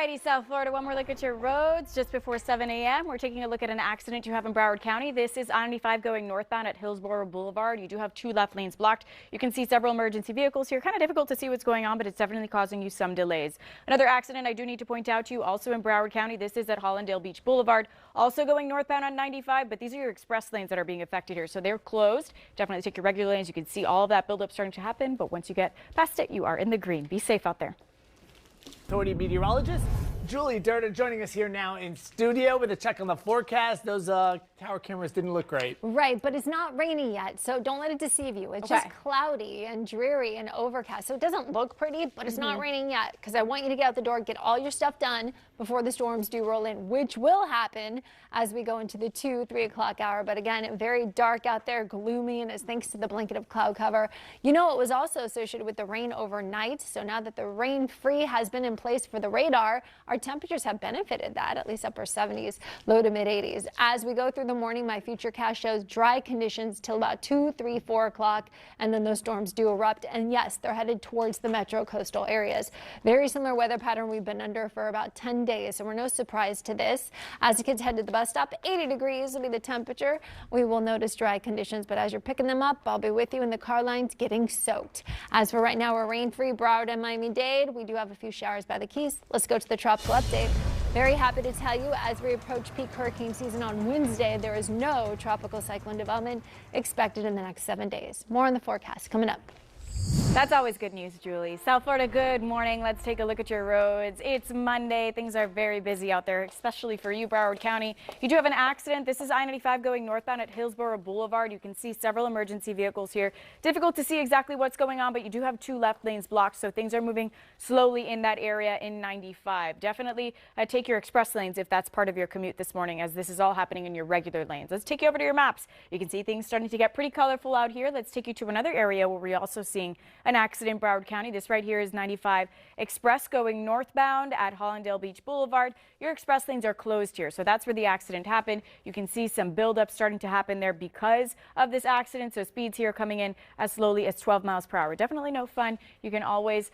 Alrighty, South Florida, one more look at your roads just before 7 a.m. We're taking a look at an accident you have in Broward County. This is I-95 going northbound at Hillsborough Boulevard. You do have two left lanes blocked. You can see several emergency vehicles here. Kind of difficult to see what's going on, but it's definitely causing you some delays. Another accident I do need to point out to you also in Broward County. This is at Hollandale Beach Boulevard, also going northbound on 95, but these are your express lanes that are being affected here. So they're closed. Definitely take your regular lanes. You can see all of that buildup starting to happen, but once you get past it, you are in the green. Be safe out there. Authority meteorologist Julie Durda joining us here now in studio with a check on the forecast. Those tower cameras didn't look great. Right, but it's not rainy yet, so don't let it deceive you. It's just cloudy and dreary and overcast, so it doesn't look pretty, but it's not raining yet, because I want you to get out the door, get all your stuff done before the storms do roll in, which will happen as we go into the 2-3 o'clock hour. But again, very dark out there, gloomy, and it's thanks to the blanket of cloud cover. You know, it was also associated with the rain overnight, so now that the rain-free has been in place for the radar, our temperatures have benefited that, at least upper 70s, low to mid 80s. As we go through the morning, my futurecast shows dry conditions till about 2, 3, 4 o'clock, and then those storms do erupt. And yes, they're headed towards the metro coastal areas. Very similar weather pattern we've been under for about 10 days, so we're no surprise to this. As the kids head to the bus stop, 80 degrees will be the temperature. We will notice dry conditions, but as you're picking them up, I'll be with you in the car lines getting soaked. As for right now, we're rain-free Broward and Miami-Dade. We do have a few showers by the Keys. Let's go to the tropical update. Very happy to tell you, as we approach peak hurricane season on Wednesday, there is no tropical cyclone development expected in the next 7 days. More on the forecast coming up. That's always good news, Julie. South Florida, good morning. Let's take a look at your roads. It's Monday. Things are very busy out there, especially for you, Broward County. You do have an accident. This is I-95 going northbound at Hillsborough Boulevard. You can see several emergency vehicles here. Difficult to see exactly what's going on, but you do have two left lanes blocked, so things are moving slowly in that area in 95. Definitely take your express lanes if that's part of your commute this morning, as this is all happening in your regular lanes. Let's take you over to your maps. You can see things starting to get pretty colorful out here. Let's take you to another area where we're also seeing an accident in Broward County. This right here is 95 Express going northbound at Hollandale Beach Boulevard. Your express lanes are closed here, so that's where the accident happened. You can see some buildup starting to happen there because of this accident, so speeds here coming in as slowly as 12 miles per hour. Definitely no fun. You can always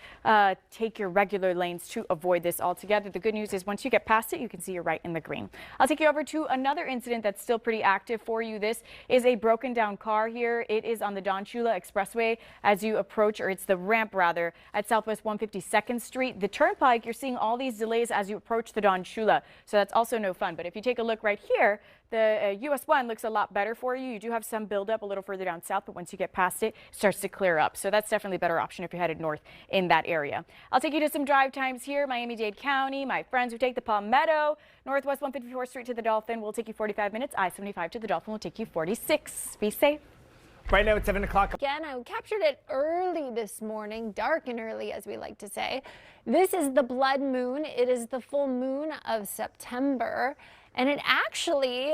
take your regular lanes to avoid this altogether. The good news is once you get past it, you can see you're right in the green. I'll take you over to another incident that's still pretty active for you. This is a broken down car here. It is on the Don Shula Expressway as you approach, or it's the ramp rather, at Southwest 152nd Street. The turnpike, you're seeing all these delays as you approach the Don Shula, so that's also no fun. But if you take a look right here, the US 1 looks a lot better for you. You do have some buildup a little further down south, but once you get past it, it starts to clear up. So that's definitely a better option if you're headed north in that area. I'll take you to some drive times here. Miami-Dade County, my friends who take the Palmetto, Northwest 154th Street to the Dolphin will take you 45 minutes. I-75 to the Dolphin will take you 46. Be safe. Right now it's 7 o'clock. Again, I captured it early this morning, dark and early, as we like to say. This is the blood moon. It is the full moon of September, and it actually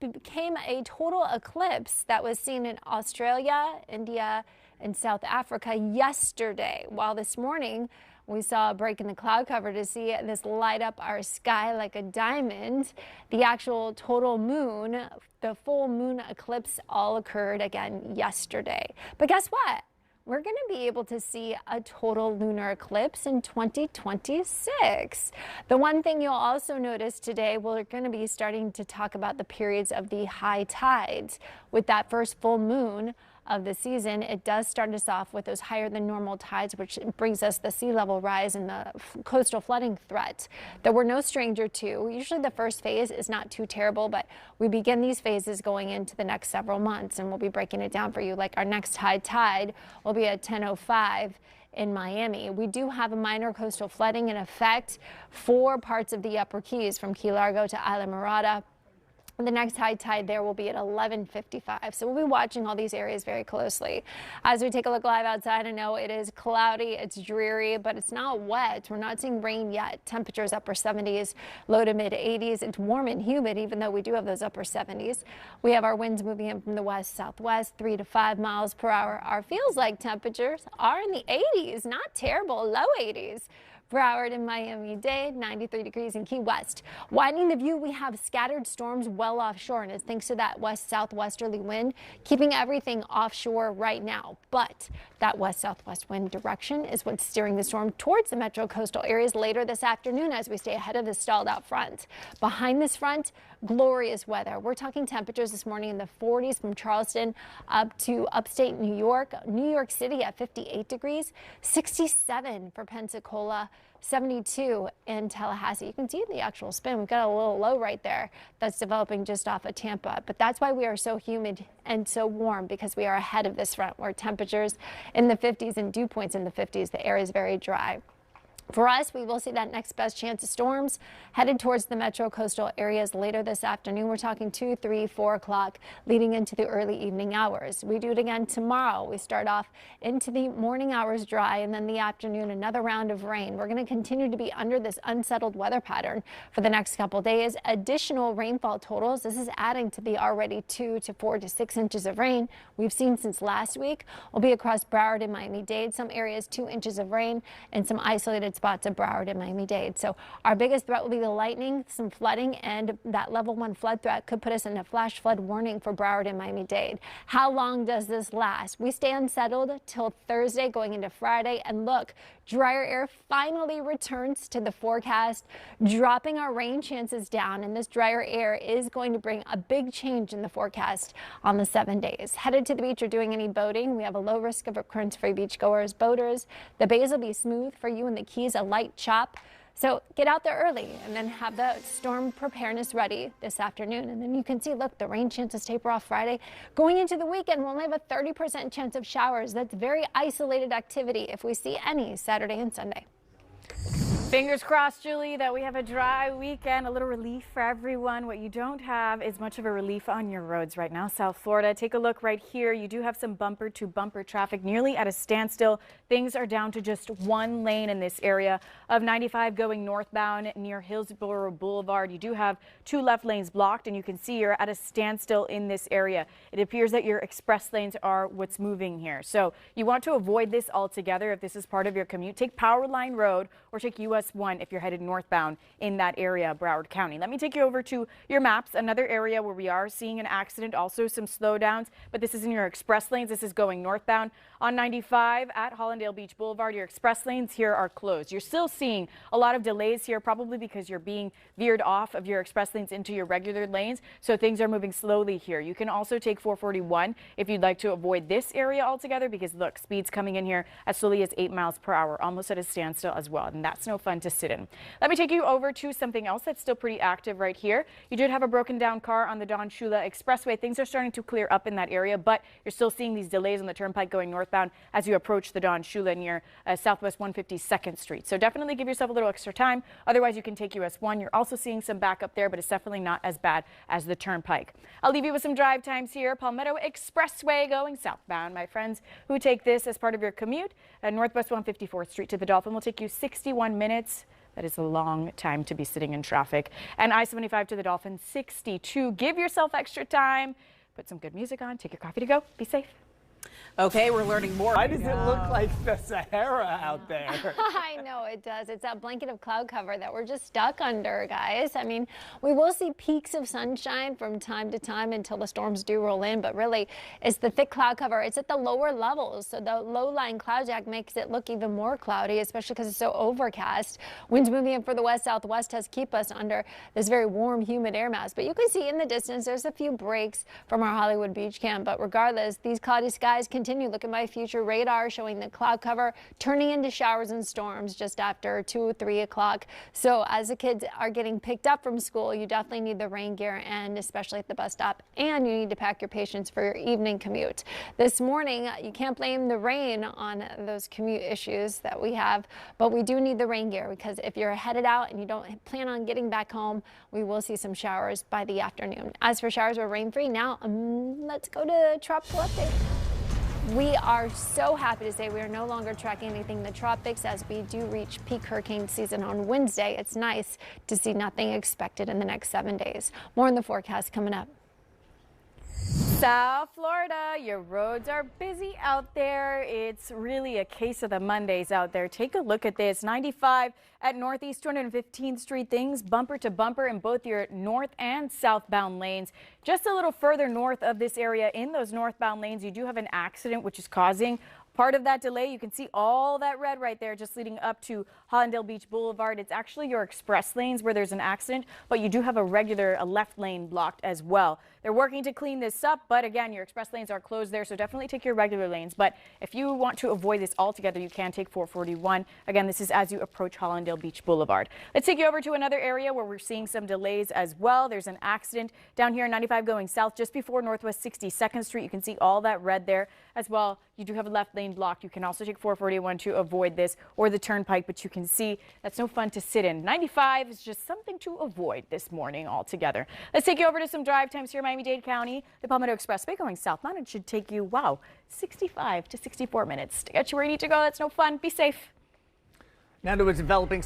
became a total eclipse that was seen in Australia, India, and South Africa yesterday, while this morning we saw a break in the cloud cover to see this light up our sky like a diamond. The actual total moon, the full moon eclipse, all occurred again yesterday. But guess what? We're going to be able to see a total lunar eclipse in 2026. The one thing you'll also notice today, we're going to be starting to talk about the periods of the high tides. With that first full moon of the season, it does start us off with those higher than normal tides, which brings us the sea level rise and the coastal flooding threat that we're no stranger to. Usually the first phase is not too terrible, but we begin these phases going into the next several months, and we'll be breaking it down for you. Like our next high tide will be at 10:05 in Miami. We do have a minor coastal flooding in effect for parts of the Upper Keys from Key Largo to Isla Mirada. The next high tide there will be at 11:55. So we'll be watching all these areas very closely. As we take a look live outside, I know it is cloudy, it's dreary, but it's not wet. We're not seeing rain yet. Temperatures upper 70s, low to mid 80s. It's warm and humid, even though we do have those upper 70s. We have our winds moving in from the west southwest, 3 to 5 miles per hour. Our feels like temperatures are in the 80s, not terrible, low 80s. Broward and Miami-Dade, 93 degrees in Key West. Widening the view, we have scattered storms well offshore, and it's thanks to that west-southwesterly wind keeping everything offshore right now. But That west-southwest wind direction is what's steering the storm towards the metro coastal areas later this afternoon as we stay ahead of the stalled out front. Behind this front, glorious weather. We're talking temperatures this morning in the 40s from Charleston up to upstate New York City at 58 degrees, 67 for Pensacola, 72 in Tallahassee. You can see the actual spin. We've got a little low right there that's developing just off of Tampa. But that's why we are so humid and so warm, because we are ahead of this front where temperatures in the 50s and dew points in the 50s. The air is very dry. For us, we will see that next best chance of storms headed towards the metro coastal areas later this afternoon. We're talking 2, 3, 4 o'clock leading into the early evening hours. We do it again tomorrow. We start off into the morning hours dry, and then the afternoon another round of rain. We're going to continue to be under this unsettled weather pattern for the next couple days. Additional rainfall totals. This is adding to the already 2 to 4 to 6 inches of rain we've seen since last week. Will be across Broward and Miami-Dade. Some areas 2 inches of rain and some isolated spots of Broward and Miami-Dade. So our biggest threat will be the lightning, some flooding, and that level 1 flood threat could put us in a flash flood warning for Broward and Miami-Dade. How long does this last? We stay unsettled till Thursday going into Friday, and look, drier air finally returns to the forecast, dropping our rain chances down, and this drier air is going to bring a big change in the forecast on the 7 days. Headed to the beach or doing any boating, we have a low risk of occurrence for beachgoers, boaters. The bays will be smooth for you in the Keys, a light chop. So get out there early and then have the storm preparedness ready this afternoon. And then you can see, look, the rain chances taper off Friday. Going into the weekend, we'll only have a 30% chance of showers. That's very isolated activity if we see any Saturday and Sunday. Fingers crossed, Julie, that we have a dry weekend, a little relief for everyone. What you don't have is much of a relief on your roads right now. South Florida, take a look right here. You do have some bumper to bumper traffic nearly at a standstill. Things are down to just one lane in this area of 95 going northbound near Hillsborough Boulevard. You do have 2 left lanes blocked, and you can see you're at a standstill in this area. It appears that your express lanes are what's moving here. So you want to avoid this altogether if this is part of your commute. Take Powerline Road or take US 1 if you're headed northbound in that area, Broward County. Let me take you over to your maps. Another area where we are seeing an accident, also some slowdowns, but this is in your express lanes. This is going northbound on 95 at Hollandale Beach Boulevard. Your express lanes here are closed. You're still seeing a lot of delays here, probably because you're being veered off of your express lanes into your regular lanes. So things are moving slowly here. You can also take 441 if you'd like to avoid this area altogether, because look, speeds coming in here as slowly as 8 miles per hour, almost at a standstill as well. And that's no fun to sit in. Let me take you over to something else that's still pretty active right here. You did have a broken down car on the Don Shula Expressway. Things are starting to clear up in that area, but you're still seeing these delays on the turnpike going northbound as you approach the Don Shula near Southwest 152nd Street. So definitely give yourself a little extra time. Otherwise, you can take US 1. You're also seeing some backup there, but it's definitely not as bad as the turnpike. I'll leave you with some drive times here. Palmetto Expressway going southbound. My friends who take this as part of your commute at Northwest 154th Street to the Dolphin will take you 61 minutes. That is a long time to be sitting in traffic. And I-75 to the Dolphin, 62. Give yourself extra time. Put some good music on. Take your coffee to go. Be safe. Okay, we're learning more. Why does it look like the Sahara out there? I know it does. It's that blanket of cloud cover that we're just stuck under, guys. I mean, we will see peaks of sunshine from time to time until the storms do roll in, but really it's the thick cloud cover. It's at the lower levels, so the low-lying cloud jack makes it look even more cloudy, especially because it's so overcast. Winds moving in for the west-southwest has keep us under this very warm, humid air mass. But you can see in the distance there's a few breaks from our Hollywood Beach camp, but regardless, these cloudy skies continue. Look at my future radar showing the cloud cover turning into showers and storms just after 2, 3 o'clock. So as the kids are getting picked up from school, you definitely need the rain gear, and especially at the bus stop, and you need to pack your patience for your evening commute. This morning, you can't blame the rain on those commute issues that we have, but we do need the rain gear, because if you're headed out and you don't plan on getting back home, we will see some showers by the afternoon. As for showers, we're rain free. Now let's go to the tropical update. We are so happy to say we are no longer tracking anything in the tropics as we do reach peak hurricane season on Wednesday. It's nice to see nothing expected in the next 7 days. More in the forecast coming up. South Florida, your roads are busy out there. It's really a case of the Mondays out there. Take a look at this. 95 at Northeast 215th Street. Things bumper to bumper in both your north and southbound lanes. Just a little further north of this area in those northbound lanes, you do have an accident which is causing Part of that delay, you can see all that red right there just leading up to Hollandale Beach Boulevard. It's actually your express lanes where there's an accident, but you do have a left lane blocked as well. They're working to clean this up, but again, your express lanes are closed there, so definitely take your regular lanes. But if you want to avoid this altogether, you can take 441. Again, this is as you approach Hollandale Beach Boulevard. Let's take you over to another area where we're seeing some delays as well. There's an accident down here in 95 going south just before Northwest 62nd Street. You can see all that red there as well. You do have a left lane blocked. You can also take 441 to avoid this, or the turnpike, but you can see that's no fun to sit in. 95 is just something to avoid this morning altogether. Let's take you over to some drive times here in Miami-Dade County. The Palmetto Expressway going southbound, it should take you, 65 to 64 minutes to get you where you need to go. That's no fun. Be safe. Now to a developing